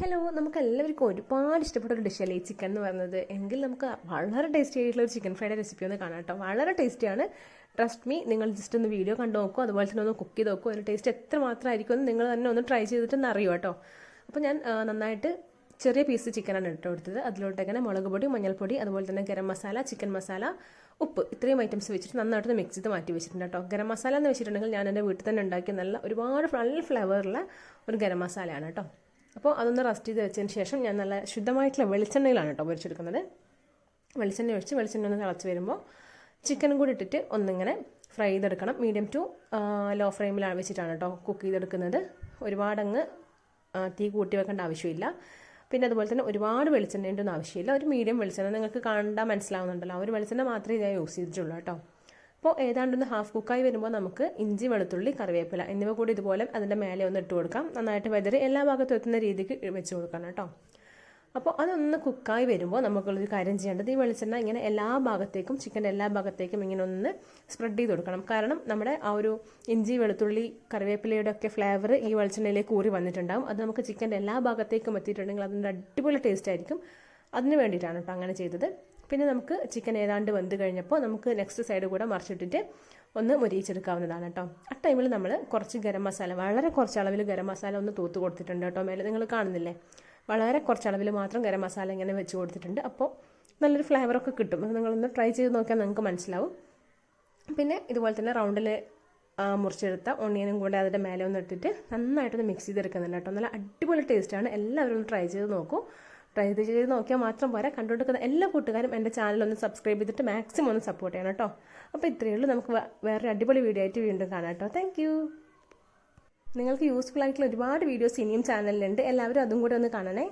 Hello, നമുക്ക് എല്ലാവർക്കും ഒരുപാട് ഇഷ്ടപ്പെട്ട ഒരു ഡിഷല്ലേ ഈ ചിക്കൻ എന്ന് പറയുന്നത്. എങ്കിൽ നമുക്ക് വളരെ ടേസ്റ്റി ആയിട്ടുള്ള ഒരു ചിക്കൻ ഫ്രൈഡ് റെസിപ്പി ഒന്ന് കാണാം കേട്ടോ. വളരെ ടേസ്റ്റിയാണ്. ട്രസ്റ്റ് മീ, നിങ്ങൾ ജസ്റ്റ് ഒന്ന് വീഡിയോ കണ്ടു നോക്കും, അതുപോലെ തന്നെ ഒന്ന് കുക്ക് ചെയ്ത് നോക്കും. അതിൻ്റെ ടേസ്റ്റ് എത്ര മാത്രമായിരിക്കും എന്ന് നിങ്ങൾ തന്നെ ഒന്ന് ട്രൈ ചെയ്തിട്ടൊന്ന് അറിയോ കേട്ടോ. അപ്പോൾ ഞാൻ നന്നായിട്ട് ചെറിയ പീസ് ചിക്കനാണ് ഇട്ട് കൊടുത്തത്. അതിലോട്ടങ്ങനെ മുളക് പൊടി, മഞ്ഞൾപ്പൊടി, അതുപോലെ തന്നെ ഗരം മസാല, ചിക്കൻ മസാല, ഉപ്പ്, ഇത്രയും ഐറ്റംസ് വെച്ചിട്ട് നന്നായിട്ട് മിക്സ് ചെയ്ത് മാറ്റി വെച്ചിട്ടുണ്ട് കേട്ടോ. ഗരം മസാല എന്ന് വെച്ചിട്ടുണ്ടെങ്കിൽ ഞാൻ എൻ്റെ വീട്ടിൽ തന്നെ ഉണ്ടാക്കിയ ഒരുപാട് നല്ല ഫ്ലേവറുള്ള ഒരു ഗരം മസാലയാണ് കേട്ടോ. അപ്പോൾ അതൊന്ന് റസ്റ്റ് ചെയ്ത് വെച്ചതിന് ശേഷം ഞാൻ നല്ല ശുദ്ധമായിട്ടുള്ള വെളിച്ചെണ്ണയിലാണ് കേട്ടോ പൊരിച്ചെടുക്കുന്നത്. വെളിച്ചെണ്ണ ഒഴിച്ച് വെളിച്ചെണ്ണ ഒന്ന് തിളച്ച് വരുമ്പോൾ ചിക്കനും കൂടി ഇട്ടിട്ട് ഒന്നിങ്ങനെ ഫ്രൈ ചെയ്തെടുക്കണം. മീഡിയം ടു ലോ ഫ്ലെയിമിലാണ് വെച്ചിട്ടാണ് കേട്ടോ കുക്ക് ചെയ്തെടുക്കുന്നത്. ഒരുപാടങ്ങ് തീ കൂട്ടി വെക്കേണ്ട ആവശ്യമില്ല. പിന്നെ അതുപോലെ തന്നെ ഒരുപാട് വെളിച്ചെണ്ണേൻ്റെ ഒന്നും ആവശ്യമില്ല. ഒരു മീഡിയം വെളിച്ചെണ്ണ നിങ്ങൾക്ക് കണ്ടാൽ മനസ്സിലാവുന്നുണ്ടല്ലോ, ആ ഒരു വെളിച്ചെണ്ണ മാത്രമേ ഞാൻ യൂസ് ചെയ്തിട്ടുള്ളൂ കേട്ടോ. അപ്പോൾ ഏതാണ്ടൊന്ന് ഹാഫ് കുക്കായി വരുമ്പോൾ നമുക്ക് ഇഞ്ചി, വെളുത്തുള്ളി, കറിവേപ്പില എന്നിവ കൂടി ഇതുപോലെ അതിൻ്റെ മേലെ ഒന്ന് ഇട്ട് കൊടുക്കാം. നന്നായിട്ട് വെതറി എല്ലാ ഭാഗത്തും എത്തുന്ന രീതിക്ക് വെച്ച് കൊടുക്കണം കേട്ടോ. അപ്പോൾ അതൊന്ന് കുക്കായി വരുമ്പോൾ നമുക്കുള്ളൊരു കാര്യം ചെയ്യേണ്ടത്, ഈ വെളിച്ചെണ്ണ ഇങ്ങനെ എല്ലാ ഭാഗത്തേക്കും, ചിക്കൻ്റെ എല്ലാ ഭാഗത്തേക്കും ഇങ്ങനെ ഒന്ന് സ്പ്രെഡ് ചെയ്ത് കൊടുക്കണം. കാരണം നമ്മുടെ ആ ഒരു ഇഞ്ചി, വെളുത്തുള്ളി, കറിവേപ്പിലയുടെ ഒക്കെ ഫ്ലേവർ ഈ വെളിച്ചെണ്ണയിലേക്ക് ഊറി വന്നിട്ടുണ്ടാകും. അത് നമുക്ക് ചിക്കൻ്റെ എല്ലാ ഭാഗത്തേക്കും എത്തിയിട്ടുണ്ടെങ്കിൽ അതിൻ്റെ അടിപൊളി ടേസ്റ്റ് ആയിരിക്കും. അതിന് വേണ്ടിയിട്ടാണ് കേട്ടോ അങ്ങനെ ചെയ്തത്. പിന്നെ നമുക്ക് ചിക്കൻ ഏതാണ്ട് വെന്ത് കഴിഞ്ഞപ്പോൾ നമുക്ക് നെക്സ്റ്റ് സൈഡ് കൂടെ മറിച്ചിട്ടിട്ട് ഒന്ന് മുരിയിച്ചെടുക്കാവുന്നതാണ് കേട്ടോ. ആ ടൈമിൽ നമ്മൾ കുറച്ച് ഗരം മസാല, വളരെ കുറച്ച് അളവിൽ ഗരം മസാല ഒന്ന് തൂത്ത് കൊടുത്തിട്ടുണ്ട് കേട്ടോ. മേലെ നിങ്ങൾ കാണുന്നില്ലേ, വളരെ കുറച്ച് അളവിൽ മാത്രം ഗരം മസാല ഇങ്ങനെ വെച്ച് കൊടുത്തിട്ടുണ്ട്. അപ്പോൾ നല്ലൊരു ഫ്ലേവറൊക്കെ കിട്ടും. അത് നിങ്ങളൊന്ന് ട്രൈ ചെയ്ത് നോക്കിയാൽ നിങ്ങൾക്ക് മനസ്സിലാവും. പിന്നെ ഇതുപോലെ തന്നെ റൗണ്ടിൽ മുറിച്ചെടുത്ത ഓണിയനും കൂടെ അതിൻ്റെ മേലെ ഒന്ന് ഇട്ടിട്ട് നന്നായിട്ടൊന്ന് മിക്സ് ചെയ്തെടുക്കുന്നുണ്ട് കേട്ടോ. നല്ല അടിപൊളി ടേസ്റ്റാണ്. എല്ലാവരും ഒന്ന് ട്രൈ ചെയ്ത് നോക്കൂ. ട്രൈ ചെയ്ത് നോക്കിയാൽ മാത്രം പോരാ, കണ്ടുകൊടുക്കുന്ന എല്ലാ കൂട്ടുകാരും എൻ്റെ ചാനലൊന്ന് സബ്സ്ക്രൈബ് ചെയ്തിട്ട് മാക്സിമം ഒന്ന് സപ്പോർട്ട് ചെയ്യണം കേട്ടോ. അപ്പോൾ ഇത്രയേ ഉള്ളൂ. നമുക്ക് വേറൊരു അടിപൊളി വീഡിയോ ആയിട്ട് വീണ്ടും കാണാം കേട്ടോ. Thank you. നിങ്ങൾക്ക് യൂസ്ഫുൾ ആയിട്ടുള്ള ഒരുപാട് വീഡിയോസ് ഇനിയും ചാനലിലുണ്ട്. എല്ലാവരും അതും കൂടെ ഒന്ന് കാണണേ.